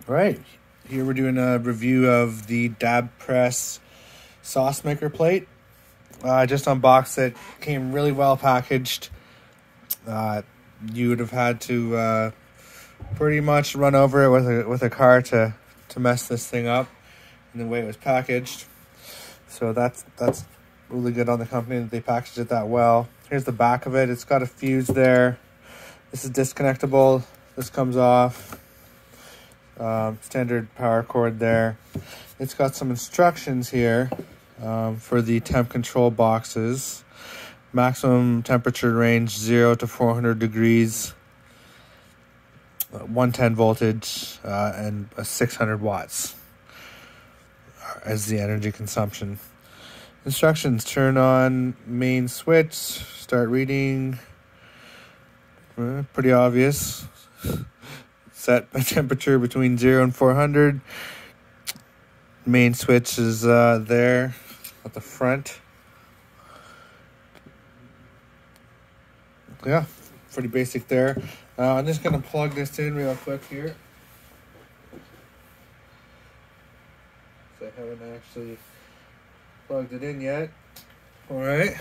Right, here we're doing a review of the Dabpress sauce maker plate. I just unboxed it. Came really well packaged. You would have had to pretty much run over it with a car to mess this thing up in the way it was packaged. So that's really good on the company that they packaged it that well. Here's the back of it. It's got a fuse there. This is disconnectable. This comes off. Standard power cord there. It's got some instructions here for the temp control boxes. Maximum temperature range 0 to 400 degrees, 110 voltage, and 600 watts as the energy consumption. Instructions: turn on main switch, start reading. Pretty obvious. Set a temperature between 0 and 400. Main switch is there at the front. Yeah, pretty basic there. I'm just going to plug this in real quick here. So I haven't actually plugged it in yet. Alright.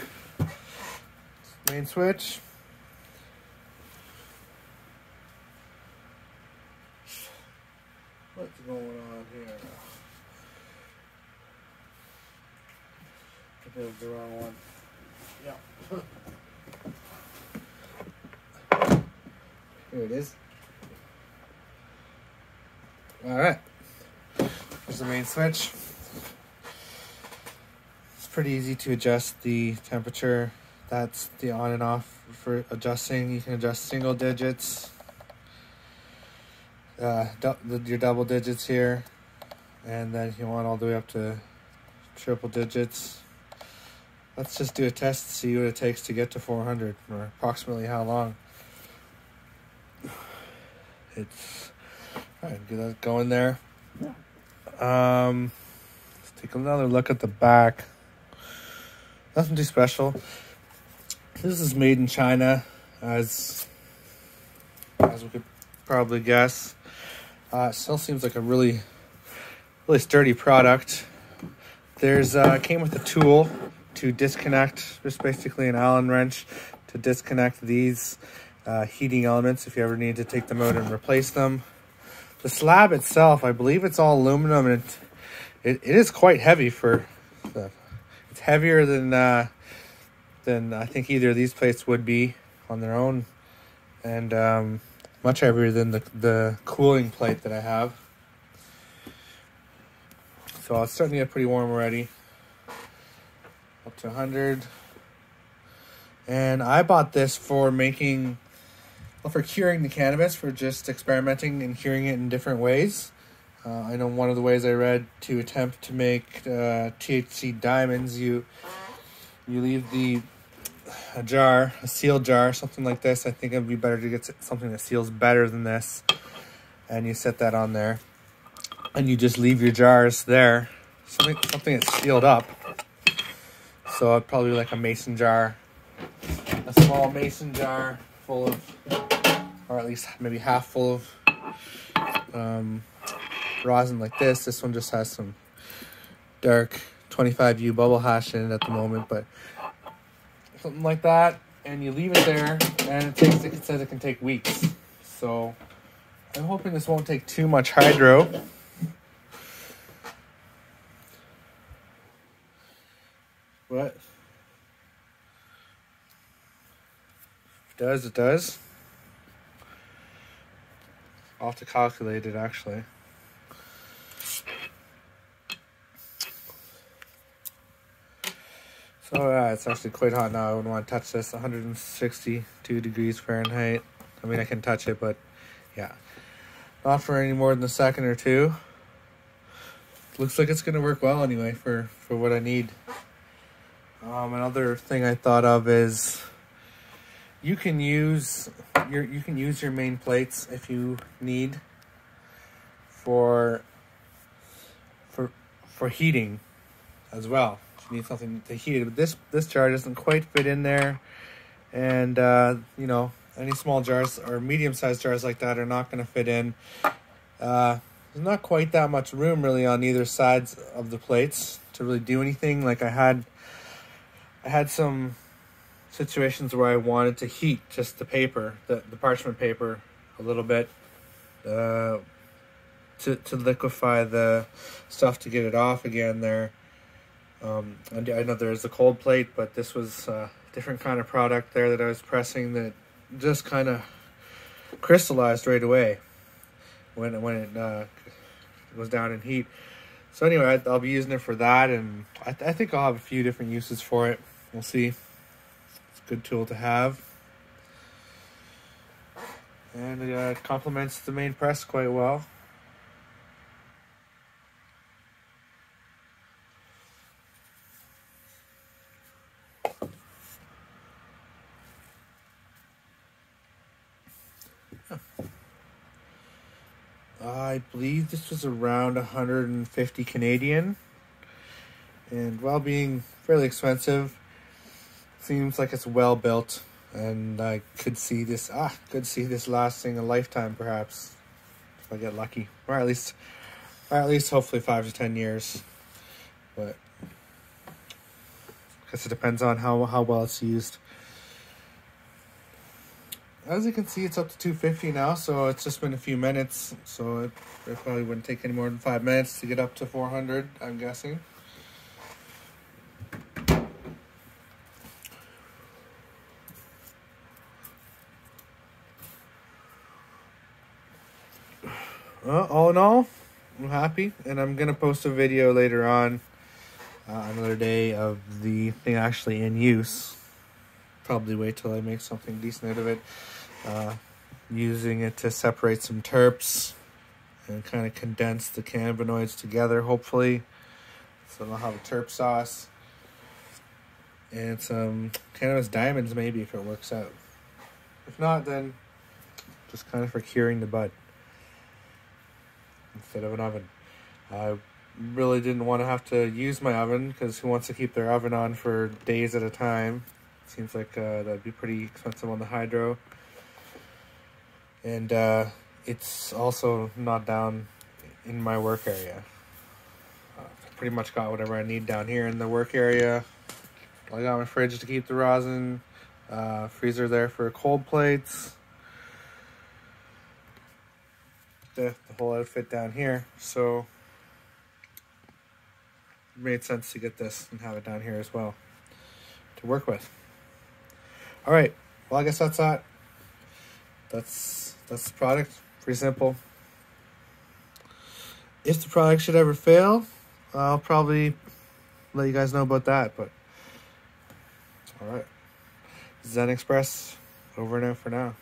Main switch. What's going on here? I did the wrong one. Yeah. Here it is. Alright. Here's the main switch. It's pretty easy to adjust the temperature. That's the on and off for adjusting. You can adjust single digits. Your double digits here, and then if you want all the way up to triple digits. Let's just do a test to see what it takes to get to 400, or approximately how long. It's alright. Get that going there. Let's take another look at the back. Nothing too special. This is made in China, as we could probably guess. Still seems like a really sturdy product. There's came with a tool to disconnect, just basically an Allen wrench to disconnect these heating elements if you ever need to take them out and replace them. The slab itself, I believe it's all aluminum, and it is quite heavy for it's heavier than I think either of these plates would be on their own, and much heavier than the cooling plate that I have. So it's starting to get pretty warm already. Up to 100. And I bought this for for curing the cannabis, for just experimenting and curing it in different ways. I know one of the ways I read, to attempt to make THC diamonds, you leave a sealed jar, something like this. I think it would be better to get something that seals better than this. And you set that on there. And you just leave your jars there. Something that's sealed up. So I'd probably like a mason jar. A small mason jar full of, or at least maybe half full of rosin like this. This one just has some dark 25U bubble hash in it at the moment, but something like that, and you leave it there, and it says it can take weeks. So I'm hoping this won't take too much hydro. But it does. I'll have to calculate it actually. So it's actually quite hot now. I wouldn't want to touch this. 162 degrees Fahrenheit. I mean, I can touch it, but yeah. Not for any more than a second or two. Looks like it's going to work well anyway for what I need. Another thing I thought of is you can use your main plates if you need for heating as well. You need something to heat it, but this jar doesn't quite fit in there, and you know, any small jars or medium-sized jars like that are not going to fit in. there's not quite that much room really on either sides of the plates to really do anything. Like I had some situations where I wanted to heat just the paper, the parchment paper, a little bit to liquefy the stuff to get it off again there. I know there's a cold plate, but this was a different kind of product there that I was pressing that just kind of crystallized right away when it goes down in heat. So anyway, I'll be using it for that, and I think I'll have a few different uses for it. We'll see. It's a good tool to have. And it complements the main press quite well. I believe this was around 150 Canadian. And while being fairly expensive, seems like it's well built. And I could see this lasting a lifetime perhaps, if I get lucky. Or at least hopefully 5 to 10 years. But I guess it depends on how well it's used. As you can see, it's up to 250 now, so it's just been a few minutes. So it probably wouldn't take any more than 5 minutes to get up to 400, I'm guessing. All in all, I'm happy, and I'm going to post a video later on, another day, of the thing actually in use. Probably wait till I make something decent out of it. Using it to separate some terps and kind of condense the cannabinoids together, hopefully. So I'll have a terp sauce and some cannabis diamonds maybe if it works out. If not, then just kind of for curing the bud instead of an oven. I really didn't want to have to use my oven because who wants to keep their oven on for days at a time? Seems like that'd be pretty expensive on the hydro. And it's also not down in my work area. Pretty much got whatever I need down here in the work area. I got my fridge to keep the rosin, freezer there for cold plates. The whole outfit down here. So it made sense to get this and have it down here as well to work with. All right, well, I guess that's that. That's the product. Pretty simple. If the product should ever fail, I'll probably let you guys know about that. But all right, Zen Express over and out for now.